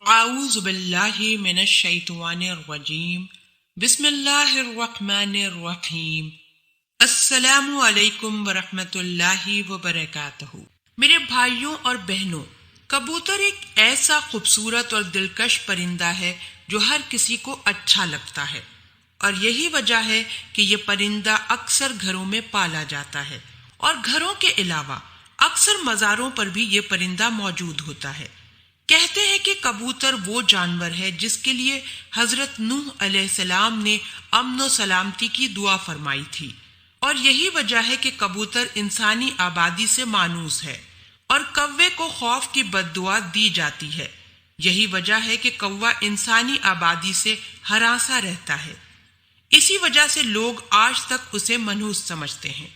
اعوذ باللہ من الشیطان الرجیم بسم اللہ الرحمن الرحیم السلام علیکم ورحمۃ اللہ وبرکاتہ۔ میرے بھائیوں اور بہنوں، کبوتر ایک ایسا خوبصورت اور دلکش پرندہ ہے جو ہر کسی کو اچھا لگتا ہے، اور یہی وجہ ہے کہ یہ پرندہ اکثر گھروں میں پالا جاتا ہے، اور گھروں کے علاوہ اکثر مزاروں پر بھی یہ پرندہ موجود ہوتا ہے۔ کہتے ہیں کہ کبوتر وہ جانور ہے جس کے لیے حضرت نوح علیہ السلام نے امن و سلامتی کی دعا فرمائی تھی، اور یہی وجہ ہے کہ کبوتر انسانی آبادی سے مانوس ہے، اور کوے کو خوف کی بد دعا دی جاتی ہے۔ یہی وجہ ہے کہ کوا انسانی آبادی سے ہراساں رہتا ہے، اسی وجہ سے لوگ آج تک اسے منحوس سمجھتے ہیں۔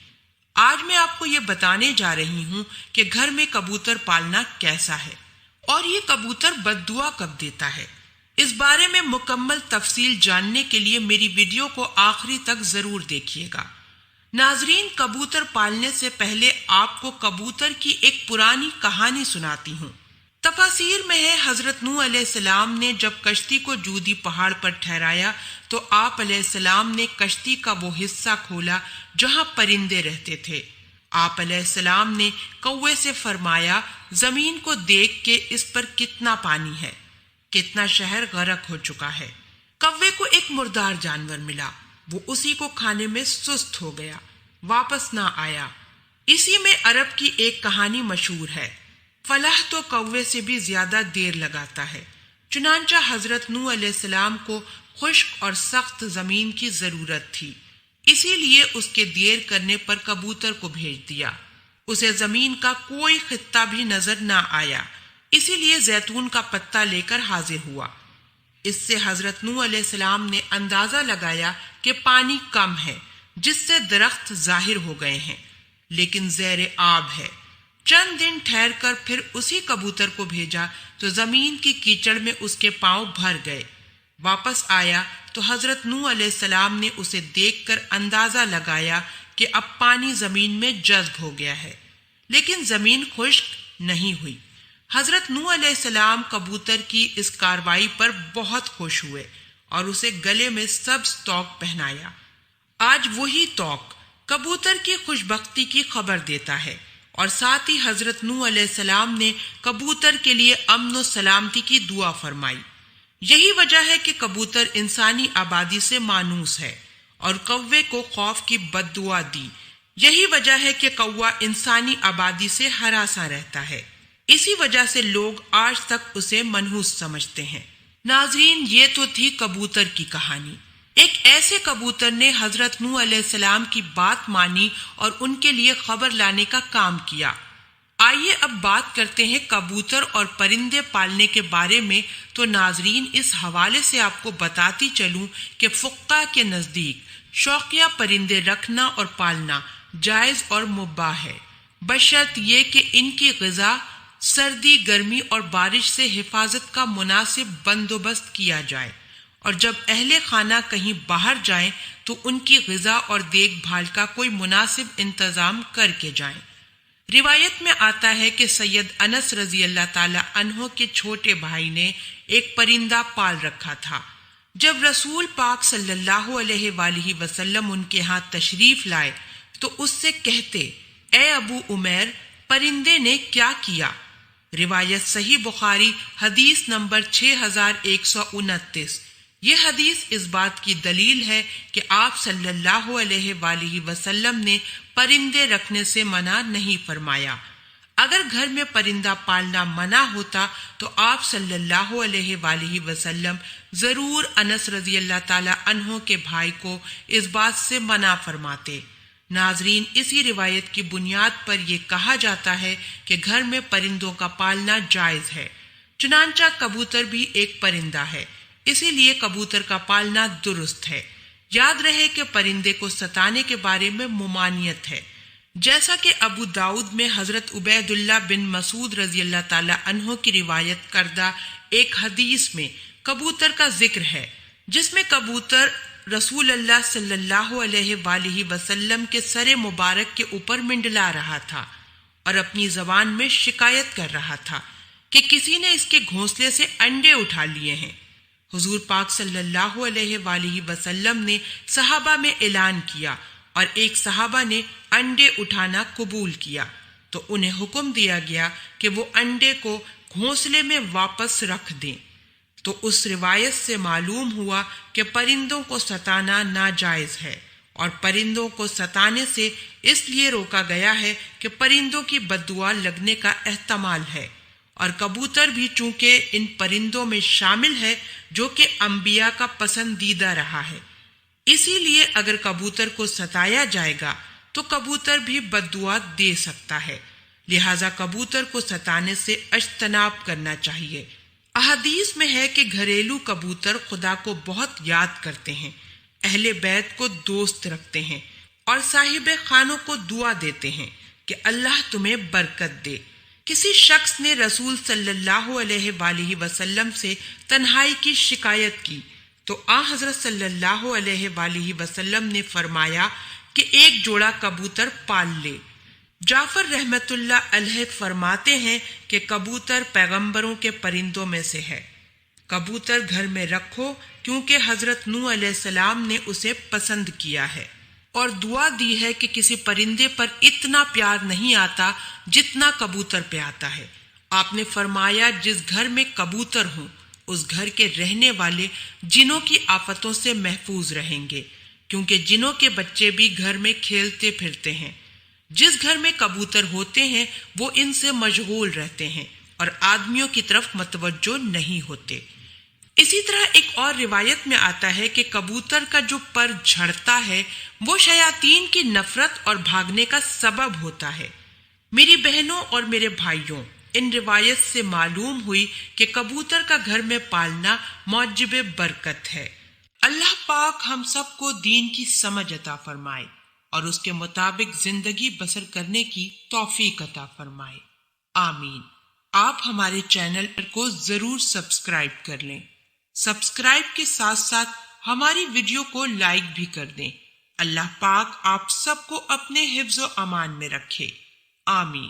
آج میں آپ کو یہ بتانے جا رہی ہوں کہ گھر میں کبوتر پالنا کیسا ہے، اور یہ کبوتر بد دعا کب دیتا ہے۔ اس بارے میں مکمل تفصیل جاننے کے لیے میری ویڈیو کو آخری تک ضرور دیکھیے گا۔ ناظرین، کبوتر پالنے سے پہلے آپ کو کبوتر کی ایک پرانی کہانی سناتی ہوں۔ تفاسیر میں ہے، حضرت نوح علیہ السلام نے جب کشتی کو جودی پہاڑ پر ٹھہرایا تو آپ علیہ السلام نے کشتی کا وہ حصہ کھولا جہاں پرندے رہتے تھے۔ آپ علیہ السلام نے کوے سے فرمایا، زمین کو دیکھ کے اس پر کتنا پانی ہے، کتنا شہر غرق ہو چکا ہے۔ کوے کو ایک مردار جانور ملا، وہ اسی کو کھانے میں سست ہو گیا، واپس نہ آیا۔ اسی میں عرب کی ایک کہانی مشہور ہے، فلاح تو کوے سے بھی زیادہ دیر لگاتا ہے۔ چنانچہ حضرت نوح علیہ السلام کو خشک اور سخت زمین کی ضرورت تھی، اسی لیے اس کے دیر کرنے پر کبوتر کو بھیج دیا۔ اسے زمین کا کوئی خطہ بھی نظر نہ آیا، اسی لیے زیتون کا پتا لے کر حاضر ہوا۔ اس سے حضرت نوح علیہ السلام نے اندازہ لگایا کہ پانی کم ہے، جس سے درخت ظاہر ہو گئے ہیں، لیکن زیر آب ہے۔ چند دن ٹھہر کر پھر اسی کبوتر کو بھیجا تو زمین کی کیچڑ میں اس کے پاؤں بھر گئے۔ واپس آیا تو حضرت نوح علیہ السلام نے اسے دیکھ کر اندازہ لگایا کہ اب پانی زمین میں جذب ہو گیا ہے، لیکن زمین خشک نہیں ہوئی۔ حضرت نوح علیہ السلام کبوتر کی اس کارروائی پر بہت خوش ہوئے اور اسے گلے میں سبز توق پہنایا۔ آج وہی توق کبوتر کی خوشبختی کی خبر دیتا ہے، اور ساتھ ہی حضرت نوح علیہ السلام نے کبوتر کے لیے امن و سلامتی کی دعا فرمائی۔ یہی وجہ ہے کہ کبوتر انسانی آبادی سے مانوس ہے، اور کوے کو خوف کی بد دعا دی۔ یہی وجہ ہے کہ کوا انسانی آبادی سے ہراساں رہتا ہے، اسی وجہ سے لوگ آج تک اسے منحوس سمجھتے ہیں۔ ناظرین، یہ تو تھی کبوتر کی کہانی۔ ایک ایسے کبوتر نے حضرت نوح علیہ السلام کی بات مانی اور ان کے لیے خبر لانے کا کام کیا۔ آئیے اب بات کرتے ہیں کبوتر اور پرندے پالنے کے بارے میں۔ تو ناظرین، اس حوالے سے آپ کو بتاتی چلوں کہ فقہ کے نزدیک شوقیہ پرندے رکھنا اور پالنا جائز اور مباح ہے، بشرط یہ کہ ان کی غذا، سردی، گرمی اور بارش سے حفاظت کا مناسب بندوبست کیا جائے، اور جب اہل خانہ کہیں باہر جائیں تو ان کی غذا اور دیکھ بھال کا کوئی مناسب انتظام کر کے جائیں۔ روایت میں آتا ہے کہ سید انس رضی اللہ تعالی عنہ کے چھوٹے بھائی نے ایک پرندہ پال رکھا تھا۔ جب رسول پاک صلی اللہ علیہ وآلہ وسلم ان کے ہاں تشریف لائے تو اس سے کہتے، اے ابو عمیر، پرندے نے کیا کیا؟ روایت صحیح بخاری حدیث نمبر 6129۔ یہ حدیث اس بات کی دلیل ہے کہ آپ صلی اللہ علیہ وآلہ وسلم نے پرندے رکھنے سے منع نہیں فرمایا۔ اگر گھر میں پرندہ پالنا منع ہوتا تو آپ صلی اللہ علیہ وآلہ وسلم ضرور انس رضی اللہ تعالی عنہ کے بھائی کو اس بات سے منع فرماتے۔ ناظرین، اسی روایت کی بنیاد پر یہ کہا جاتا ہے کہ گھر میں پرندوں کا پالنا جائز ہے۔ چنانچہ کبوتر بھی ایک پرندہ ہے، اسی لیے کبوتر کا پالنا درست ہے۔ یاد رہے کہ پرندے کو ستانے کے بارے میں ممانعت ہے، جیسا کہ ابو داؤد میں حضرت عبید اللہ بن مسعود رضی اللہ تعالی عنہ کی روایت کردہ ایک حدیث میں کبوتر کا ذکر ہے، جس میں کبوتر رسول اللہ صلی اللہ علیہ وآلہ وسلم کے سر مبارک کے اوپر منڈلا رہا تھا اور اپنی زبان میں شکایت کر رہا تھا۔ کہ کسی نے اس کے گھونسلے سے انڈے اٹھا لیے ہیں۔ حضور پاک صلی اللہ علیہ وآلہ وسلم نے صحابہ میں اعلان کیا اور ایک صحابہ نے انڈے اٹھانا قبول کیا تو انہیں حکم دیا گیا کہ وہ انڈے کو گھونسلے میں واپس رکھ دیں۔ تو اس روایت سے معلوم ہوا کہ پرندوں کو ستانا ناجائز ہے، اور پرندوں کو ستانے سے اس لیے روکا گیا ہے کہ پرندوں کی بد دعا لگنے کا احتمال ہے، اور کبوتر بھی چونکہ ان پرندوں میں شامل ہے جو کہ انبیاء کا پسندیدہ رہا ہے، اسی لیے اگر کبوتر کو ستایا جائے گا تو کبوتر بھی بد دعا دے سکتا ہے، لہذا کبوتر کو ستانے سے اجتناب کرنا چاہیے۔ احادیث میں ہے کہ گھریلو کبوتر خدا کو بہت یاد کرتے ہیں، اہل بیت کو دوست رکھتے ہیں اور صاحب خانوں کو دعا دیتے ہیں کہ اللہ تمہیں برکت دے۔ کسی شخص نے رسول صلی اللہ علیہ وآلہ وسلم سے تنہائی کی شکایت کی تو حضرت صلی اللہ علیہ وآلہ وسلم نے فرمایا کہ ایک جوڑا کبوتر پال لے۔ جعفر رحمت اللہ علیہ فرماتے ہیں کہ کبوتر پیغمبروں کے پرندوں میں سے ہے۔ کبوتر گھر میں رکھو کیونکہ حضرت نوح علیہ السلام نے اسے پسند کیا ہے، اور دعا دی ہے کہ کسی پرندے پر اتنا پیار نہیں آتا جتنا کبوتر پہ آتا ہے۔ آپ نے فرمایا جس گھر میں کبوتر ہوں اس گھر کے رہنے والے جنوں کی آفتوں سے محفوظ رہیں گے، کیونکہ جنوں کے بچے بھی گھر میں کھیلتے پھرتے ہیں۔ جس گھر میں کبوتر ہوتے ہیں وہ ان سے مشغول رہتے ہیں اور آدمیوں کی طرف متوجہ نہیں ہوتے۔ اسی طرح ایک اور روایت میں آتا ہے کہ کبوتر کا جو پر جھڑتا ہے وہ شیاطین کی نفرت اور بھاگنے کا سبب ہوتا ہے۔ میری بہنوں اور میرے بھائیوں، ان روایت سے معلوم ہوئی کہ کبوتر کا گھر میں پالنا موجب برکت ہے۔ اللہ پاک ہم سب کو دین کی سمجھ عطا فرمائے اور اس کے مطابق زندگی بسر کرنے کی توفیق عطا فرمائے، آمین۔ آپ ہمارے چینل کو ضرور سبسکرائب کر لیں۔ سبسکرائب کے ساتھ ساتھ ہماری ویڈیو کو لائک بھی کر دیں۔ اللہ پاک آپ سب کو اپنے حفظ و امان میں رکھے، آمین۔